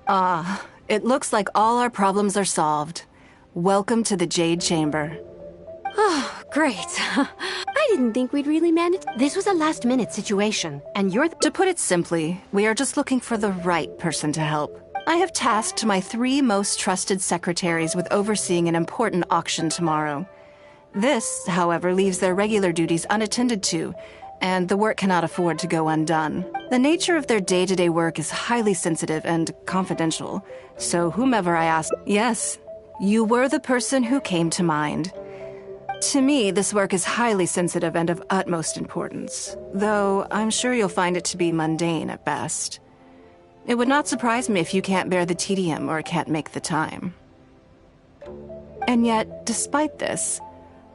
It looks like all our problems are solved. Welcome to the Jade Chamber. Oh, great. I didn't think we'd really manage. This was a last-minute situation, and you're To put it simply, we are just looking for the right person to help. I have tasked my 3 most trusted secretaries with overseeing an important auction tomorrow. This, however, leaves their regular duties unattended to, and the work cannot afford to go undone. The nature of their day-to-day work is highly sensitive and confidential, so whomever I asked... Yes, you were the person who came to mind. To me, this work is highly sensitive and of utmost importance, though I'm sure you'll find it to be mundane at best. It would not surprise me if you can't bear the tedium or can't make the time. And yet, despite this,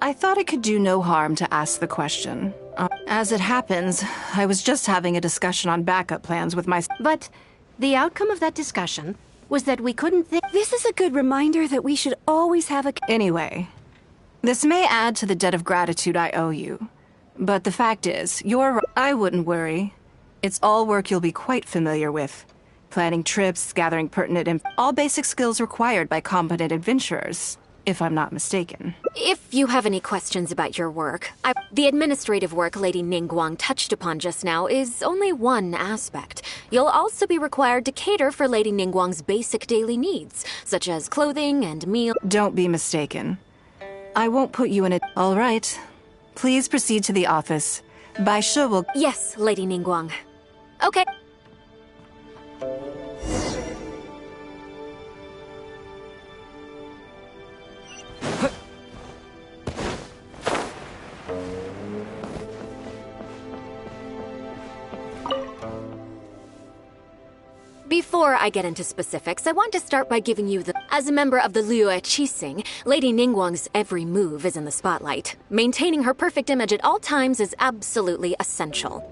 I thought it could do no harm to ask the question. As it happens, I was just having a discussion on backup plans with my... But the outcome of that discussion was that we couldn't think... This is a good reminder that we should always have a... Anyway, this may add to the debt of gratitude I owe you. But the fact is, I wouldn't worry. It's all work you'll be quite familiar with. Planning trips, gathering pertinent all basic skills required by competent adventurers, if I'm not mistaken. If you have any questions about your work, the administrative work Lady Ningguang touched upon just now is only one aspect. You'll also be required to cater for Lady Ningguang's basic daily needs, such as clothing and meal. Don't be mistaken. I won't put you in a... All right. Please proceed to the office. Bai Shi will... Yes, Lady Ningguang. Okay. Before I get into specifics, I want to start by giving you As a member of the Liyue Qixing, Lady Ningguang's every move is in the spotlight. Maintaining her perfect image at all times is absolutely essential.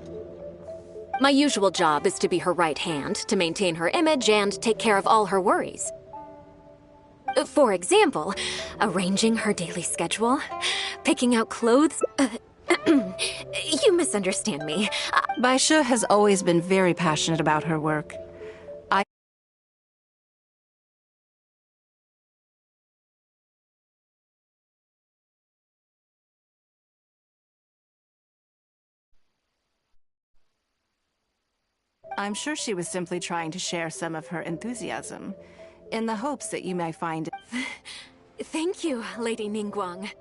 My usual job is to be her right hand, to maintain her image and take care of all her worries. For example, arranging her daily schedule, picking out clothes... you misunderstand me. Bai Shi has always been very passionate about her work. I'm sure she was simply trying to share some of her enthusiasm, in the hopes that you may find... Thank you, Lady Ningguang.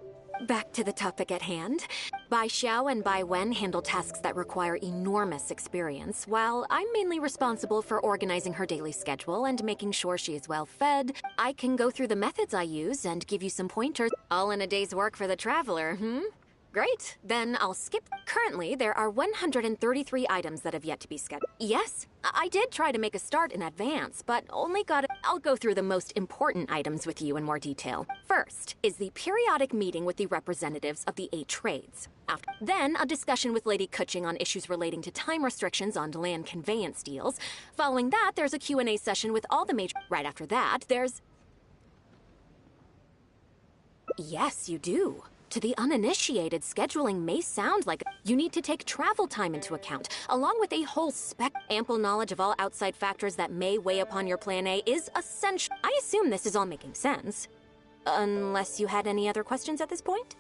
Back to the topic at hand. Bai Xiao and Bai Wen handle tasks that require enormous experience, while I'm mainly responsible for organizing her daily schedule and making sure she is well fed. I can go through the methods I use and give you some pointers. All in a day's work for the traveler, Great, then I'll skip. Currently, there are 133 items that have yet to be scheduled. Yes, I did try to make a start in advance, but only got it. I'll go through the most important items with you in more detail. First is the periodic meeting with the representatives of the 8 trades. Then, a discussion with Lady Kuching on issues relating to time restrictions on land conveyance deals. Following that, there's a Q&A session with all the major... Right after that, there's... Yes, you do. To the uninitiated, scheduling may sound like you need to take travel time into account, along with a whole ample knowledge of all outside factors that may weigh upon your plan A is essential. I assume this is all making sense. Unless you had any other questions at this point?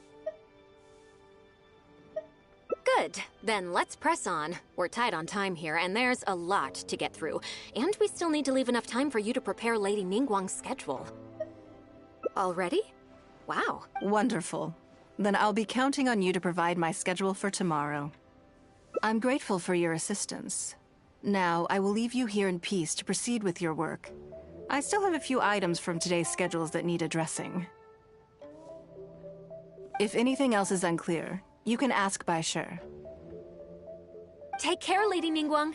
Good. Then let's press on. We're tight on time here, and there's a lot to get through. And we still need to leave enough time for you to prepare Lady Ningguang's schedule. Already? Wow. Wonderful. Then I'll be counting on you to provide my schedule for tomorrow. I'm grateful for your assistance. Now, I will leave you here in peace to proceed with your work. I still have a few items from today's schedules that need addressing. If anything else is unclear, you can ask Bai Shi. Take care, Lady Ningguang.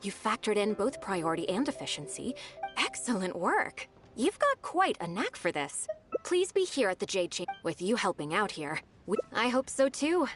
You factored in both priority and efficiency. Excellent work. You've got quite a knack for this. Please be here at the Jade Chamber. With you helping out here, I hope so too.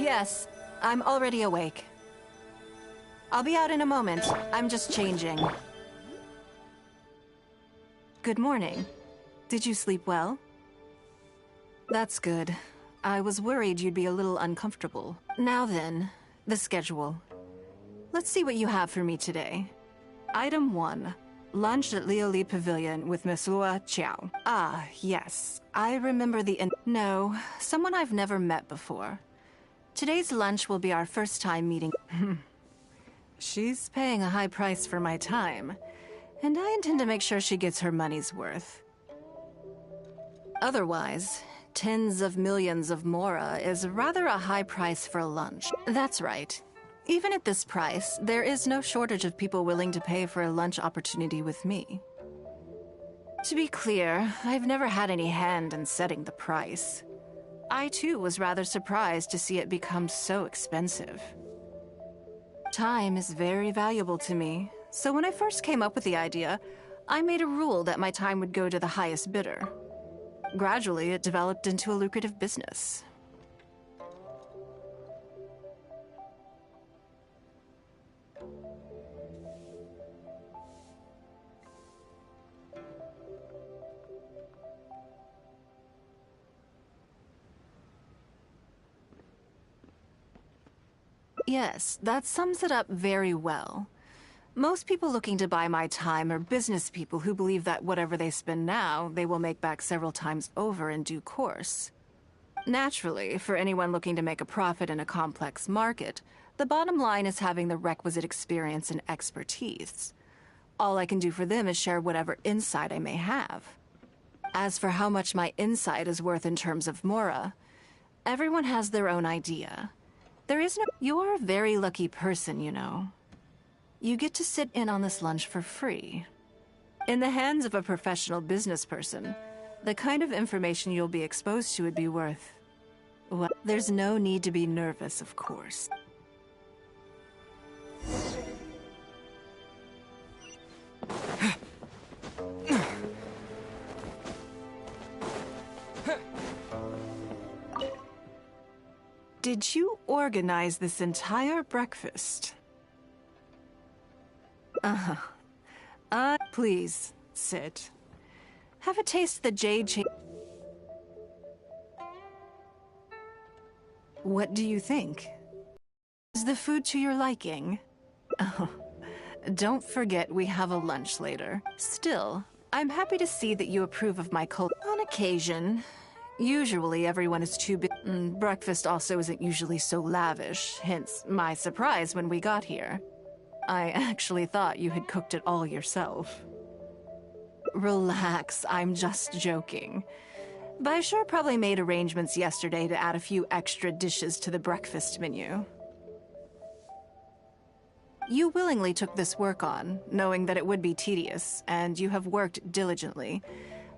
Yes, I'm already awake. I'll be out in a moment. I'm just changing. Good morning. Did you sleep well? That's good. I was worried you'd be a little uncomfortable. Now then, the schedule. Let's see what you have for me today. Item 1. Lunch at Lioli Pavilion with Mesua Chiao. Ah, yes. I remember No, someone I've never met before. Today's lunch will be our first time meeting. She's paying a high price for my time, and I intend to make sure she gets her money's worth. Otherwise, tens of millions of mora is rather a high price for lunch. That's right. Even at this price, there is no shortage of people willing to pay for a lunch opportunity with me. To be clear, I've never had any hand in setting the price. I too was rather surprised to see it become so expensive. Time is very valuable to me, so when I first came up with the idea, I made a rule that my time would go to the highest bidder. Gradually, it developed into a lucrative business. Yes, that sums it up very well. Most people looking to buy my time are business people who believe that whatever they spend now, they will make back several times over in due course. Naturally, for anyone looking to make a profit in a complex market, the bottom line is having the requisite experience and expertise. All I can do for them is share whatever insight I may have. As for how much my insight is worth in terms of mora, everyone has their own idea. There is no... You're a very lucky person, you know. You get to sit in on this lunch for free. In the hands of a professional business person, The kind of information you'll be exposed to would be worth... Well, there's no need to be nervous, of course. Did you organize this entire breakfast? Please, sit. Have a taste of the jade cha- What do you think? Is the food to your liking? Oh, don't forget we have a lunch later. Still, I'm happy to see that you approve of my cult on occasion. Usually everyone is too big. Breakfast also isn't usually so lavish, hence my surprise when we got here. I actually thought you had cooked it all yourself. Relax, I'm just joking. Baishar probably made arrangements yesterday to add a few extra dishes to the breakfast menu. You willingly took this work on, knowing that it would be tedious, and you have worked diligently.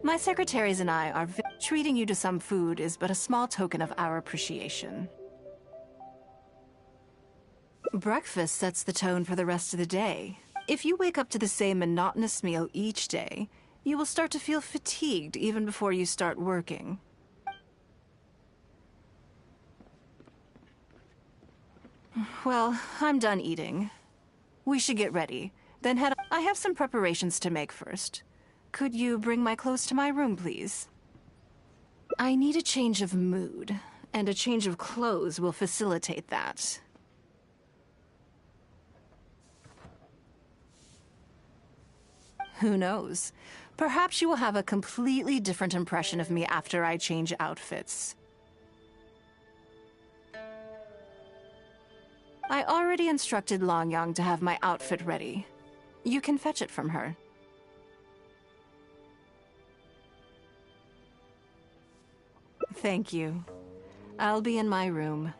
My secretaries and I are treating you to some food is but a small token of our appreciation. Breakfast sets the tone for the rest of the day. If you wake up to the same monotonous meal each day, you will start to feel fatigued even before you start working. Well, I'm done eating. We should get ready. Then I have some preparations to make first. Could you bring my clothes to my room, please? I need a change of mood, and a change of clothes will facilitate that. Who knows? Perhaps you will have a completely different impression of me after I change outfits. I already instructed Longyang to have my outfit ready. You can fetch it from her. Thank you. I'll be in my room.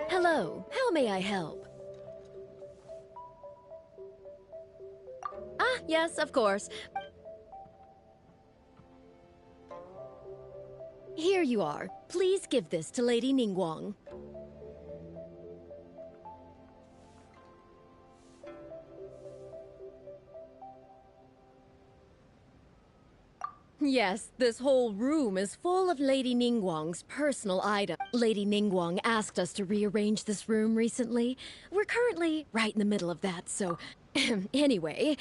Hello, how may I help? Ah, yes, of course. Here you are. Please give this to Lady Ningguang. Yes, this whole room is full of Lady Ningguang's personal items. Lady Ningguang asked us to rearrange this room recently. We're currently right in the middle of that, so... anyway...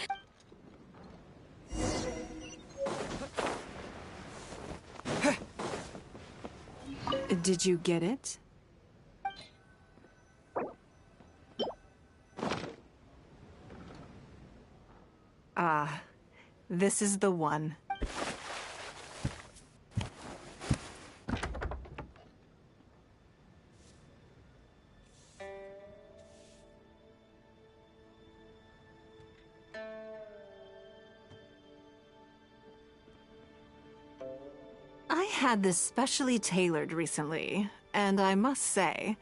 Did you get it? Ah, this is the one. I had this specially tailored recently, and I must say,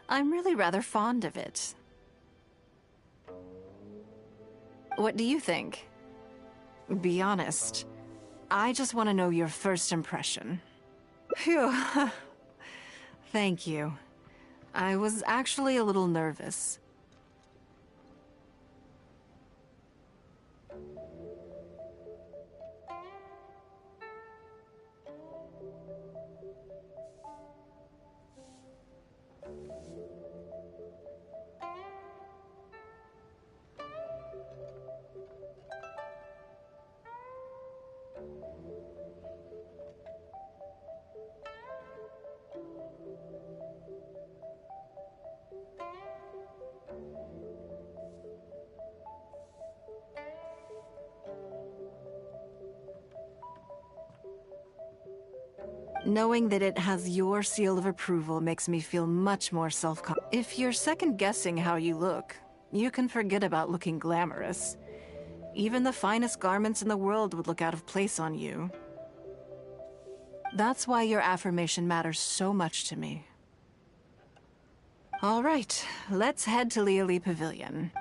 I'm really rather fond of it. What do you think? Be honest. I just want to know your first impression. Phew. Thank you. I was actually a little nervous. Knowing that it has your seal of approval makes me feel much more self-conscious. If you're second-guessing how you look, you can forget about looking glamorous. Even the finest garments in the world would look out of place on you. That's why your affirmation matters so much to me. All right, let's head to Liali Pavilion.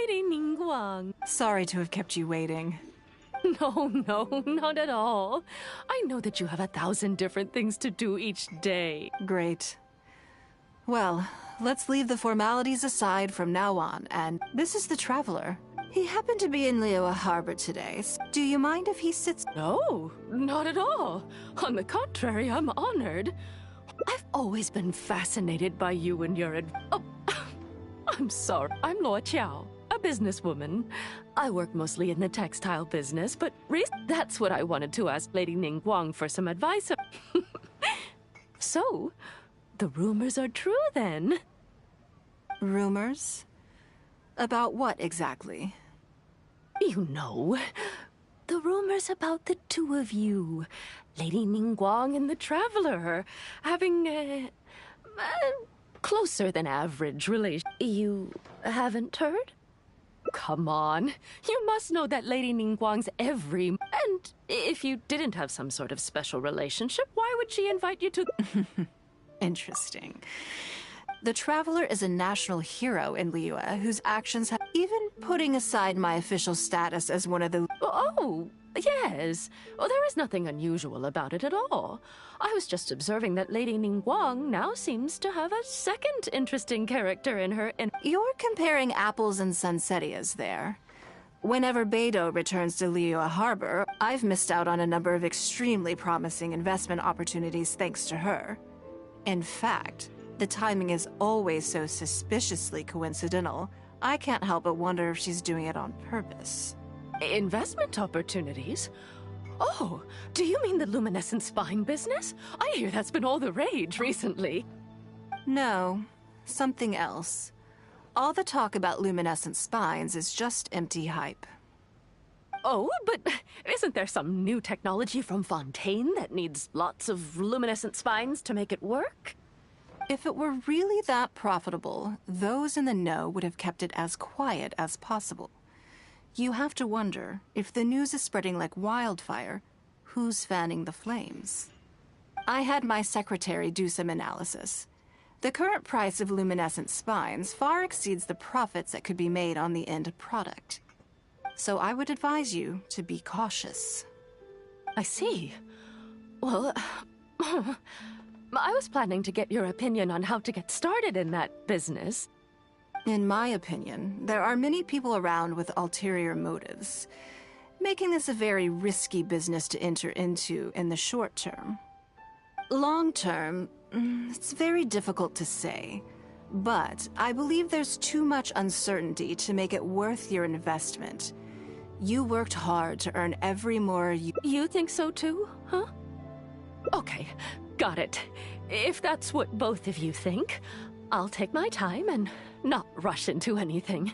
Lady Ningguang. Sorry to have kept you waiting. No, not at all. I know that you have 1,000 different things to do each day. Great. Well, let's leave the formalities aside from now on, and this is the Traveler. He happened to be in Liyue Harbor today. Do you mind if he sits— No, not at all. On the contrary, I'm honored. I've always been fascinated by you and your Oh, I'm sorry. I'm Luo Qiao, a businesswoman. I work mostly in the textile business, but that's what I wanted to ask Lady Ningguang for some advice. So, the rumors are true then? Rumors? About what exactly? You know, the rumors about the two of you, Lady Ningguang and the Traveler, having a closer than average relation. You haven't heard? Come on, you must know that Lady Ningguang's every— And if you didn't have some sort of special relationship, why would she invite you to— Interesting. The Traveler is a national hero in Liyue whose actions have— Even putting aside my official status as one of the— Oh, yes. Well, there is nothing unusual about it at all. I was just observing that Lady Ningguang now seems to have a second interesting character in her and— You're comparing apples and sunsettias there. Whenever Beidou returns to Liyue Harbor, I've missed out on a number of extremely promising investment opportunities thanks to her. In fact, the timing is always so suspiciously coincidental, I can't help but wonder if she's doing it on purpose. Investment opportunities? Oh, do you mean the luminescent spine business? I hear that's been all the rage recently. No, something else. All the talk about luminescent spines is just empty hype. Oh, but isn't there some new technology from Fontaine that needs lots of luminescent spines to make it work? If it were really that profitable, those in the know would have kept it as quiet as possible. You have to wonder, if the news is spreading like wildfire, who's fanning the flames? I had my secretary do some analysis. The current price of luminescent spines far exceeds the profits that could be made on the end product. So I would advise you to be cautious. I see. Well, I was planning to get your opinion on how to get started in that business. In my opinion, there are many people around with ulterior motives, making this a very risky business to enter into in the short term. Long term, it's very difficult to say, but I believe there's too much uncertainty to make it worth your investment. You worked hard to earn every more You think so too, huh? Okay, got it. If that's what both of you think, I'll take my time and not rush into anything.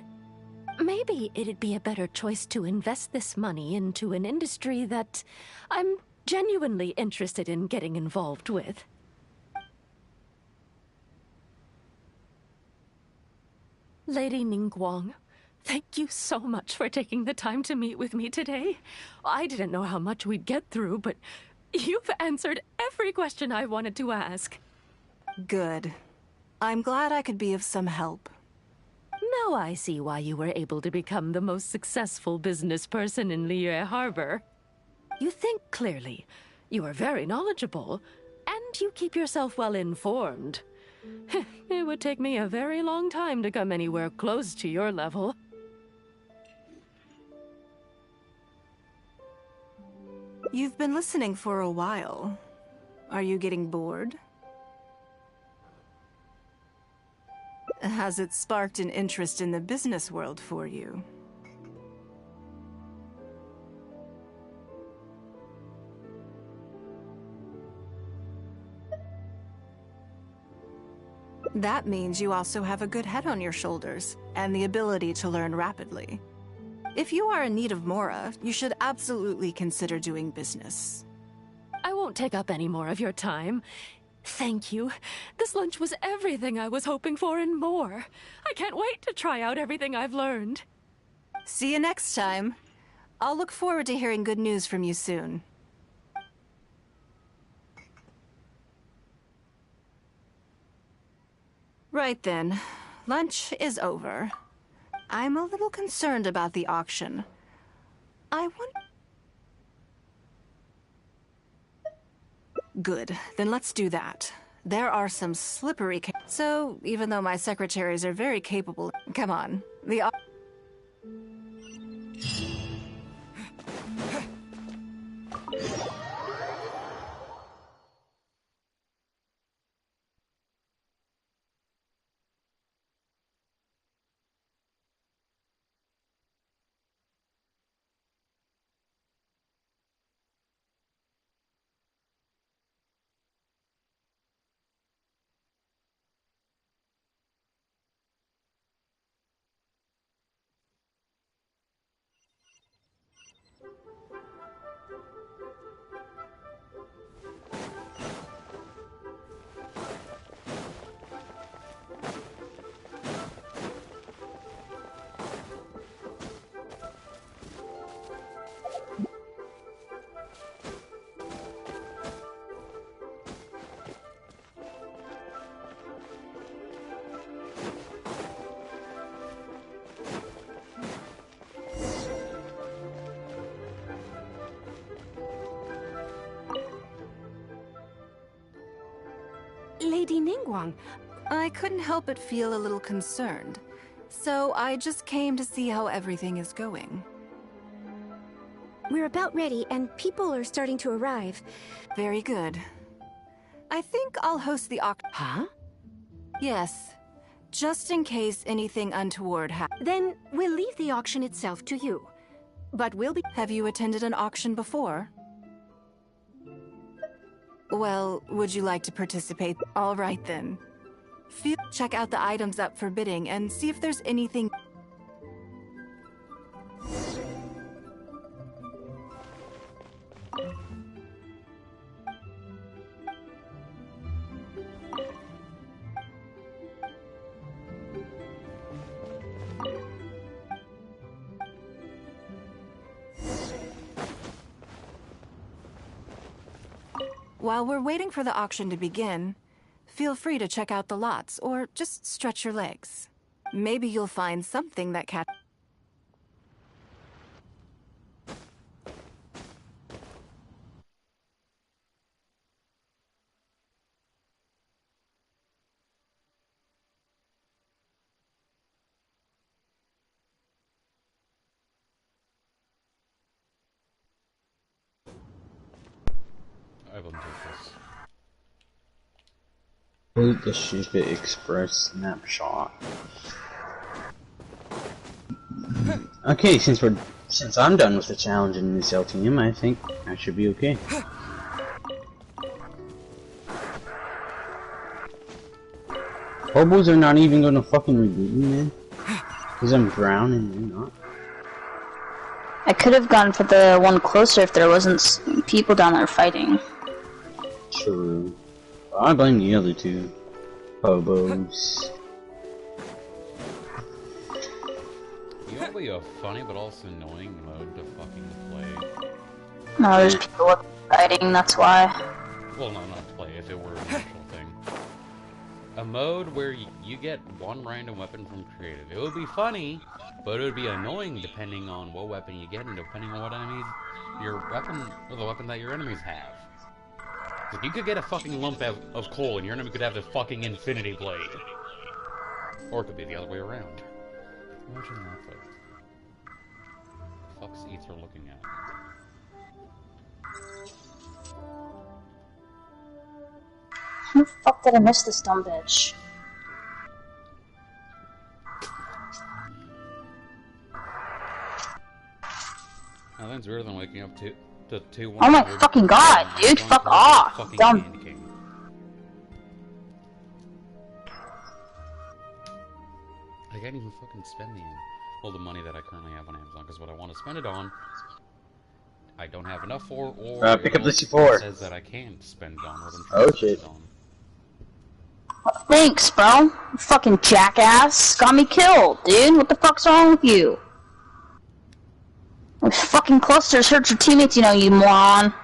Maybe it'd be a better choice to invest this money into an industry that I'm genuinely interested in getting involved with. Lady Ningguang, thank you so much for taking the time to meet with me today. I didn't know how much we'd get through, but you've answered every question I wanted to ask. Good. I'm glad I could be of some help. Now I see why you were able to become the most successful business person in Liyue Harbor. You think clearly, you are very knowledgeable, and you keep yourself well informed. It would take me a very long time to come anywhere close to your level. You've been listening for a while. Are you getting bored? Has it sparked an interest in the business world for you? That means you also have a good head on your shoulders, and the ability to learn rapidly. If you are in need of Mora, you should absolutely consider doing business. I won't take up any more of your time. Thank you. This lunch was everything I was hoping for and more. I can't wait to try out everything I've learned. See you next time. I'll look forward to hearing good news from you soon. Right then. Lunch is over. I'm a little concerned about the auction. I want... Good. Then let's do that. There are some slippery so, even though my secretaries are very capable... Come on. The... Lady Ningguang, I couldn't help but feel a little concerned. So I just came to see how everything is going. we're about ready and people are starting to arrive. Very good. I think I'll host the Huh? Yes. Just in case anything untoward happens. Then we'll leave the auction itself to you. But we'll be... Have you attended an auction before? Well, would you like to participate? All right then. Check out the items up for bidding and see if there's anything. While we're waiting for the auction to begin, feel free to check out the lots or just stretch your legs. Maybe you'll find something that I will take this. Delete the stupid express snapshot. Okay, since I'm done with the challenge in this LTM, I think I should be okay. Hobos are not even gonna fucking reboot me, man. Cause I'm brown and you're not. I could have gone for the one closer if there wasn't people down there fighting. True. I blame the other two. Hobos. You know, be a funny but also annoying mode to fucking play. No, there's people fighting, that's why. Well, no, not to play, if it were an actual thing. A mode where you get one random weapon from creative. It would be funny, but it would be annoying depending on what weapon you get and depending on what enemies your weapon, or the weapon that your enemies have. Like, you could get a fucking lump of coal and your enemy could have the fucking infinity blade. Or it could be the other way around. Imagine that, though. Fuck's Ether looking at? How the fuck did I miss this dumb bitch? Nothing's weirder than waking up to 2 Oh my fucking god, dude, fuck off, dumb. I can't even fucking spend the money that I currently have on Amazon, because what I want to spend it on, I don't have enough for, or pick up the C4. It says that I can't spend it on what I'm Oh trying to shit. spend it on. Thanks, bro. You fucking jackass. Got me killed, dude. What the fuck's wrong with you? We're fucking clusters hurt your teammates, you know, you moron.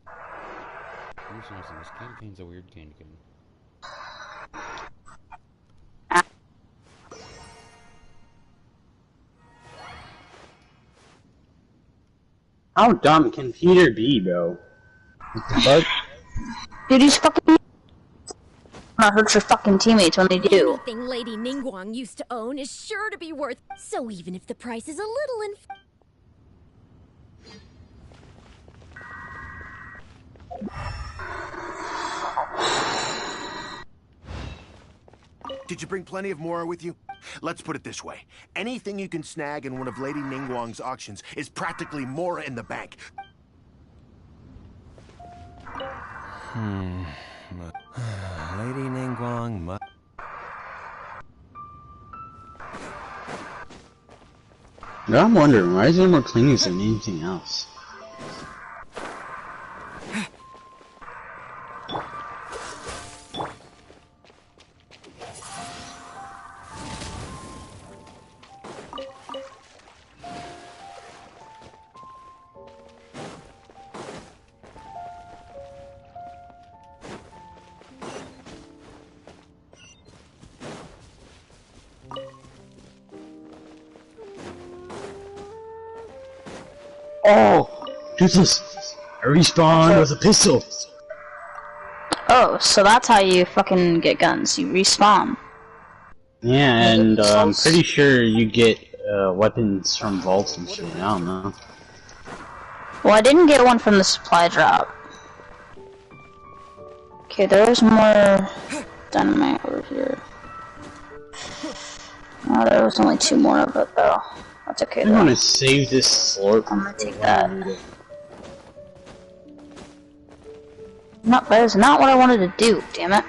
I'm just noticing this candy cane's a weird candy cane. How dumb can Peter be, bro? What the fuck? Dude, he's fucking gonna hurt your fucking teammates when they do. Anything Lady Ningguang used to own is sure to be worth. So even if the price is a little Did you bring plenty of Mora with you? Let's put it this way. Anything you can snag in one of Lady Ningguang's auctions is practically Mora in the bank. Lady Ningguang Now I'm wondering, why is there more cleanings than anything else? Oh! Toothless! I respawned with a pistol! Oh, so that's how you fucking get guns. You respawn. Yeah, and I'm pretty sure you get weapons from vaults and shit. I don't know. Well, I didn't get one from the supply drop. Okay, there's more dynamite over here. Oh, there was only 2 more of it, though. That's okay, I though. want to save this slurp. I'm gonna take that. No, that is not what I wanted to do, damn it.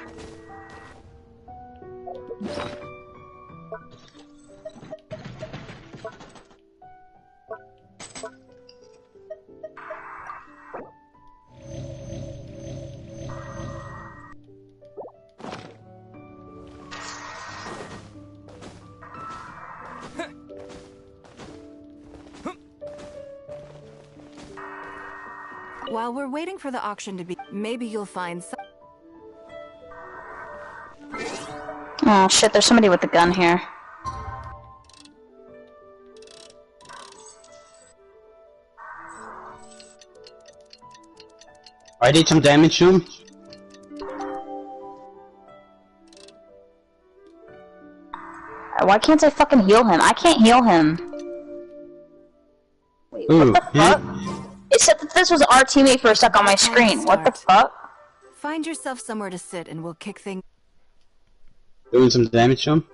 While we're waiting for the auction to be, maybe you'll find some. Oh shit, there's somebody with a gun here. I did some damage to him. Why can't I fucking heal him? I can't heal him. Wait, Ooh, what the fuck? It said that this was our teammate for a sec on my screen. What the fuck? Find yourself somewhere to sit and we'll kick things. Doing some damage to him.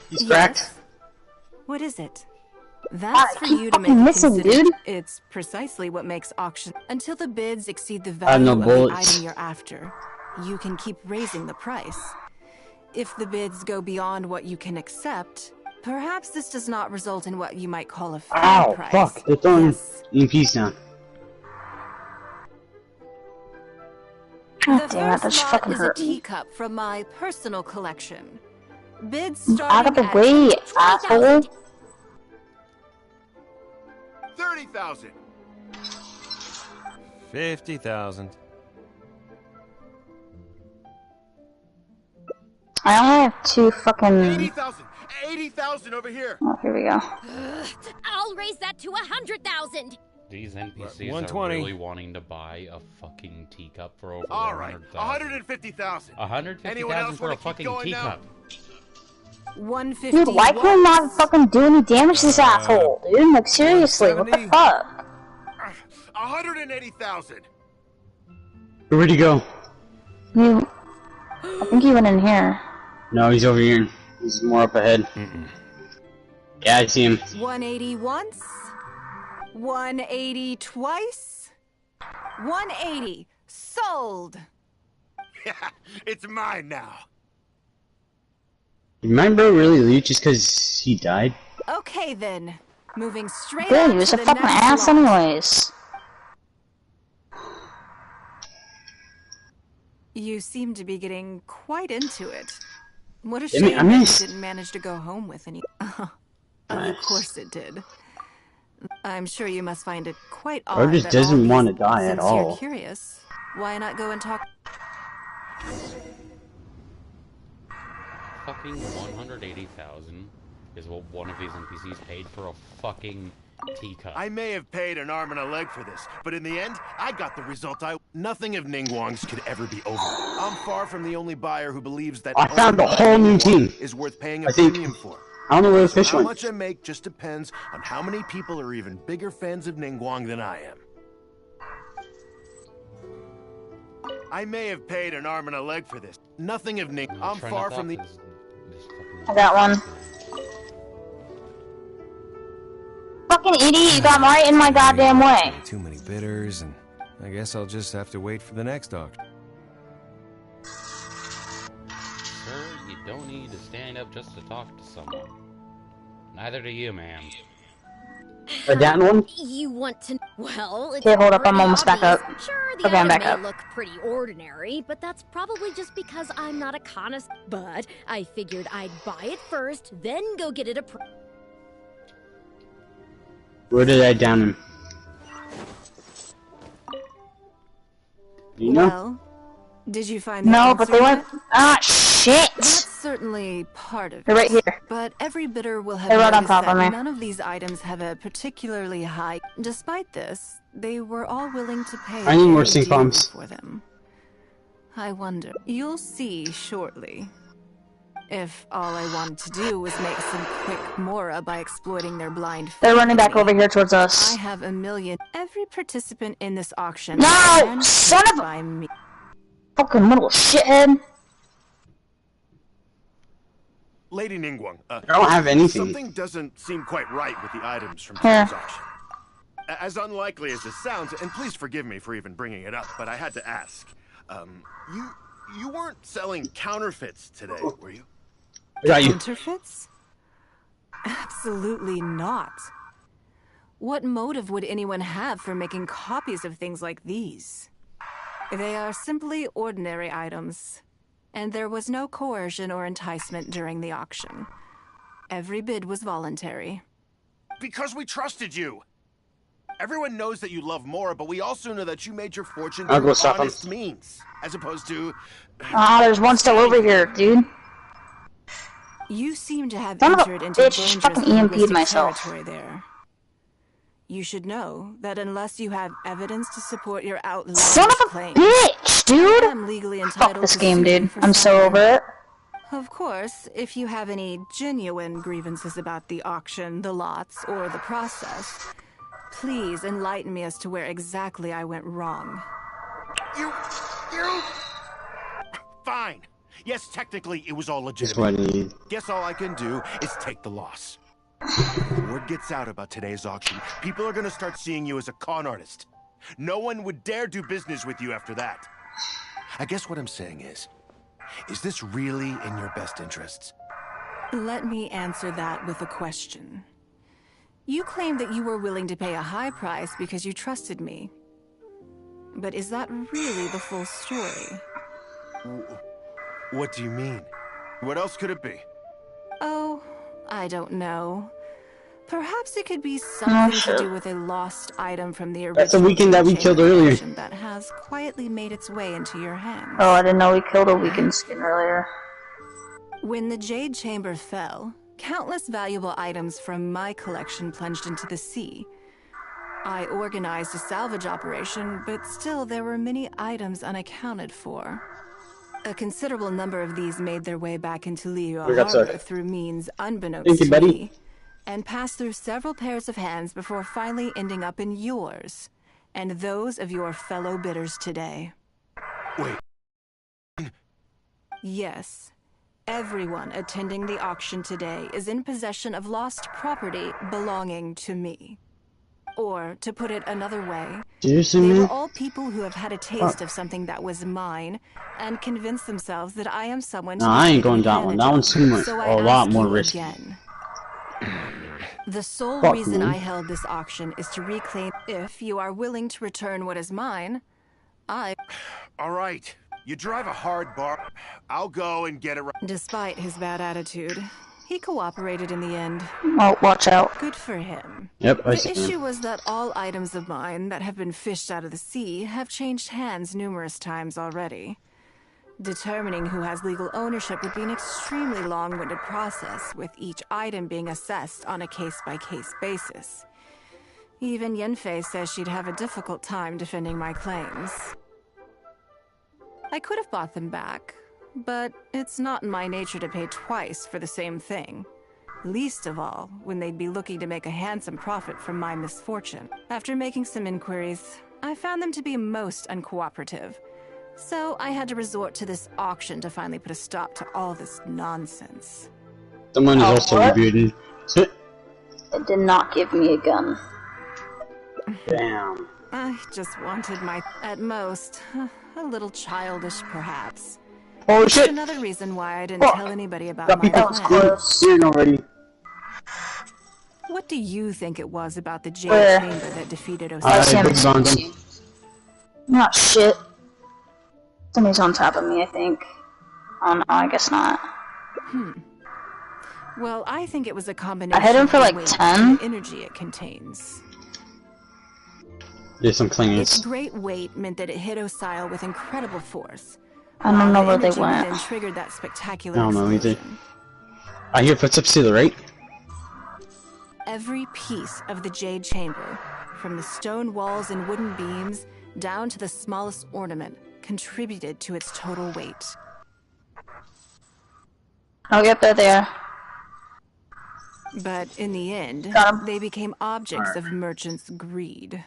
He's cracked. Yes. What is it? That's for you to make missing, dude. It's precisely what makes auction. Until the bids exceed the value no of the bullets. item you're after, you can keep raising the price. If the bids go beyond what you can accept, perhaps this does not result in what you might call a fair Ow, price. fuck, they're throwing Yes. EMPs down. God The damn it, first that's lot fucking is a hurt me. teacup from my personal collection. Bids Out starting of the at way, asshole. 30,000. 50,000. I only have two fucking... 80,000. 80,000 over here. Oh, here we go. I'll raise that to 100,000. These NPCs are 120. really wanting to buy a fucking teacup for over All right, 100,000. 150,000. 150,000 for a fucking teacup. 150. Dude, why can I not fucking do any damage to this asshole, dude? Like, seriously, what the 170. fuck? 180,000. Where'd he go? You... I think he went in here. No, he's over here. He's more up ahead. Yeah, I see him. 180 once. 180 twice. 180. Sold. Yeah, it's mine now. Did my bro really leave just because he died? Okay then. Moving straight Good, on he was to a the fucking next ass lot. anyways. You seem to be getting quite into it. What a I shame mean, I that you missed. didn't manage to go home with any. Of Nice. course it did. I'm sure you must find it quite Bro odd. just that doesn't all these- want to die at since all. You're curious. Why not go and talk? Fucking 180,000 is what one of these NPCs paid for a fucking teacup. I may have paid an arm and a leg for this, but in the end, I got the result Nothing of Ningguang's could ever be over. I'm far from the only buyer who believes that I found owning a whole new Ningguang team. is worth paying a I think- premium for. I don't know where the So fish how went. much I make just depends on how many people are even bigger fans of Ningguang than I am. I may have paid an arm and a leg for this. Nothing of Ning. I'm trying far to from the. talk this fucking- I got one. Fucking idiot, you got right in my goddamn way. Too many bidders, and I guess I'll just have to wait for the next auction. Sir, you don't need to stand up just to talk to someone. Neither do you, ma'am. A down one? You want to? Well, it's Okay, hold up, I'm pretty almost back obvious. up. Sure, the Okay, I'm item back may up. look pretty ordinary, but that's probably just because I'm not a connoisseur. But I figured I'd buy it first, then go get it approved. Where did I down him? You know? Well, did you find the No, answer but they went. yet? Ah, shit! That's certainly part of it. They're right here. But every bidder will have They're right on noticed top that of me. none of these items have a particularly high. Despite this, they were all willing to pay I need more very sync dearly bombs. for them. I wonder. You'll see shortly. If all I wanted to do was make some quick mora by exploiting their blind faith They're running in back me, over here towards I us. have a million. Every participant in this auction No! is Son of a- by me. Fucking little shithead. Lady Ningguang, I don't have anything. something doesn't seem quite right with the items from Here. today's auction. As unlikely as this sounds, and please forgive me for even bringing it up, but I had to ask. You weren't selling counterfeits today, were you? Counterfeits? Absolutely not. What motive would anyone have for making copies of things like these? They are simply ordinary items, and there was no coercion or enticement during the auction. Every bid was voluntary. Because we trusted you! Everyone knows that you love more, but we also know that you made your fortune I'll go through stop him. honest means, as opposed to... Ah, there's one still over here, dude. You seem to have Son of a entered into bitch, dangerous fucking EMP'd linguistic myself. territory there. You should know that unless you have evidence to support your outlandish Son of a claims, bitch, dude! I am legally Fuck entitled this to game, sue you dude. for I'm so slander. over it. Of course, if you have any genuine grievances about the auction, the lots, or the process, please enlighten me as to where exactly I went wrong. You... Fine. Yes, technically, it was all That's what I legitimate. need. Guess all I can do is take the loss. If word gets out about today's auction, people are gonna start seeing you as a con artist. No one would dare do business with you after that. I guess what I'm saying is this really in your best interests? Let me answer that with a question. You claimed that you were willing to pay a high price because you trusted me. But is that really the full story? What do you mean? What else could it be? Oh, I don't know. Perhaps it could be something to sure. do with a lost item from the original That's the weekend that we Chamber killed earlier. collection that has quietly made its way into your hands. Oh, I didn't know we killed a weekend skin earlier. When the Jade Chamber fell, countless valuable items from my collection plunged into the sea. I organized a salvage operation, but still there were many items unaccounted for. A considerable number of these made their way back into Liyue We got Harbor stuck. through means unbeknownst Thank you, to buddy. me, and passed through several pairs of hands before finally ending up in yours, and those of your fellow bidders today. Wait. Yes. Everyone attending the auction today is in possession of lost property belonging to me. Or, to put it another way, Seriously, they were man? all people who have had a taste of something that was mine and convinced themselves that I am someone No, to be I ain't taken going that one. advantage That of. one's too much, So I a lot ask more you risky. again. The sole Fuck, reason man. I held this auction is to reclaim. If you are willing to return what is mine, All right. You drive a hard bar. I'll go and get it right. Despite his bad attitude, he cooperated in the end. Oh, watch out. Good for him. Yep, I The see. issue was that all items of mine that have been fished out of the sea have changed hands numerous times already. Determining who has legal ownership would be an extremely long-winded process, with each item being assessed on a case-by-case basis. Even Yenfei says she'd have a difficult time defending my claims. I could have bought them back, but it's not in my nature to pay twice for the same thing. Least of all, when they'd be looking to make a handsome profit from my misfortune. After making some inquiries, I found them to be most uncooperative. So I had to resort to this auction to finally put a stop to all this nonsense. Someone is Oh, also what? rebooted. It did not give me a gun. Damn. I just wanted my... At most, a little childish, perhaps. Oh Which is shit! another reason why I didn't Fuck. tell anybody about Got my people That was plan. close. in already. What do you think it was about the Jade Where? Chamber that defeated I Osiris? Sam, put on them. Not shit. Somebody's on top of me, I think. Oh no, I guess not. Well, I think it was a combination I hit him of for the like weight 10. and the energy it contains. There's some Its clingers. great weight meant that it hit Osile with incredible force. I don't know The where they energy went. within triggered that spectacular I don't know either. explosion. I hear footsteps to the right. Every piece of the Jade Chamber, from the stone walls and wooden beams down to the smallest ornament, contributed to its total weight. I'll get there. But in the end, Got 'em. they became objects Alright. of merchants' greed.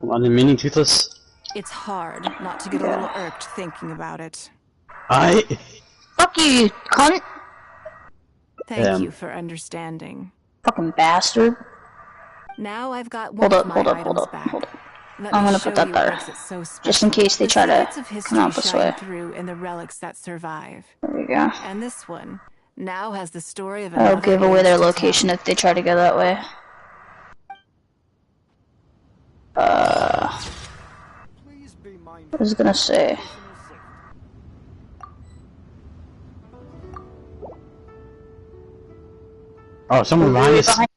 On the mini toothless. It's hard not to get a little irked thinking about it. Fuck you, you cunt! Thank you for understanding. Fucking bastard. Now I've got Hold one up, of my hold up, items hold up, back. hold up. Let I'm me gonna show put that you what there. makes it so special. Just in case they The try to secrets of come out history this shine way. through in the relics that survive. There we go. And this one now has the story of I'll another give away age their to location tell. if they try to go that way. What was I gonna say? Oh, someone behind us.